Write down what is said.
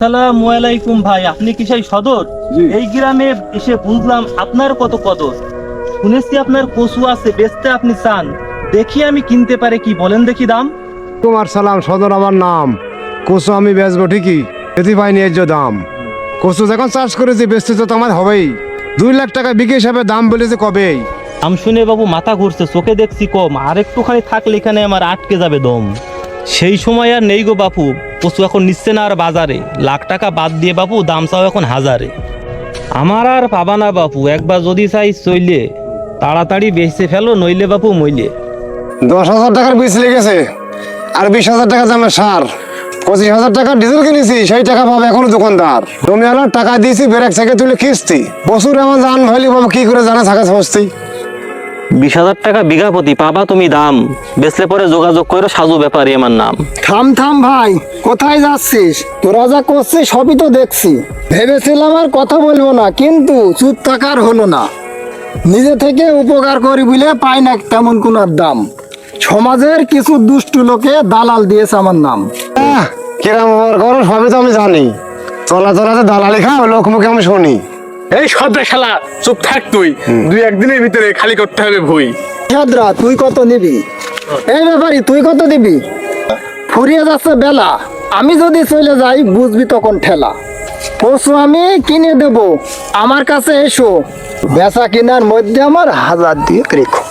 আসসালামু আলাইকুম ভাই, আপনি কি সেই সদর? এই গ্রামে এসে বুঝলাম আপনার কত কদর। শুনেছি আপনার কচু আছে, বেচতে আপনি চান। দেখি আমি কিনতে পারে কি, বলেন দেখি দাম। তোমার সালাম, সদর আমার নাম। কচু আমি বেচবো ঠিকই, যদি পাই ন্যায্য দাম। কচু যখন চাষ করেছি বেচতে তো আমার হবেই। 2 লাখ টাকা বিঘে হিসাবে দাম বলেছে কবেই। দাম শুনে বাবু মাথা ঘুরছে, চোখে দেখছি কম। আর একটুখানি থাকলে এখানে আমার আটকে যাবে দম। সেই সময় আর নেই গো বাপু, কচু এখন নিচ্ছে না আর বাজারে। লাখ টাকা বাদ দিয়ে বাপু দাম চাও এখন হাজারে। আমার আর পাবা না বাপু, একবার যদি চাই চইলে, তাড়াতাড়ি বেচে ফেলো নইলে বাপু মইলে। 10,000 টাকার বীজ লেগেছে, আর 20,000 টাকা দামের সার। 25,000 টাকা ডিজেল কিনেছি, সেই টাকা পাবে এখনো দোকানদার। তুমি আলো টাকা দিয়েছি ব্রেক থেকে তুলে খিস্তি। বছর আমার জান ভাইলি বাবু কি করে জানা থাকা সমস্তি। 20,000 টাকা বিঘা প্রতি পাবা তুমি দাম। বেচলে পরে যোগাযোগ করে সাজু ব্যাপারী আমার নাম। থাম থাম ভাই, কোথায় যাচ্ছিস? তোরা যা করছিস সবই তো দেখছি। ভেবেছিলাম আর কথা বলবো না, কিন্তু চুপ থাকার হলো না। নিজে থেকে উপকার করি বলে পাই না তেমন কোন দাম। সমাজের কিছু দুষ্টু লোকে দালাল দিয়েছে আমার নাম। কিরাম ব্যবহার করো সবই তো আমি জানি। চলা চলাতে দালালি খাও, লোক মুখে আমি শুনি। এই সদ্রা শালা, চুপ থাক তুই। 2-1 দিনের ভিতরে খালি করতে হবে ভুই। সাদরা, তুই কত নিবি? এই ব্যাপারী, তুই কত দিবি? ফুরিয়ে যাচ্ছে বেলা, আমি যদি চলে যাই বুঝবি তখন ঠেলা। পশু আমি কিনে দেব, আমার কাছে এসো। বেচা কিনার মধ্যে আমার 1000 দিয়ে রেখো।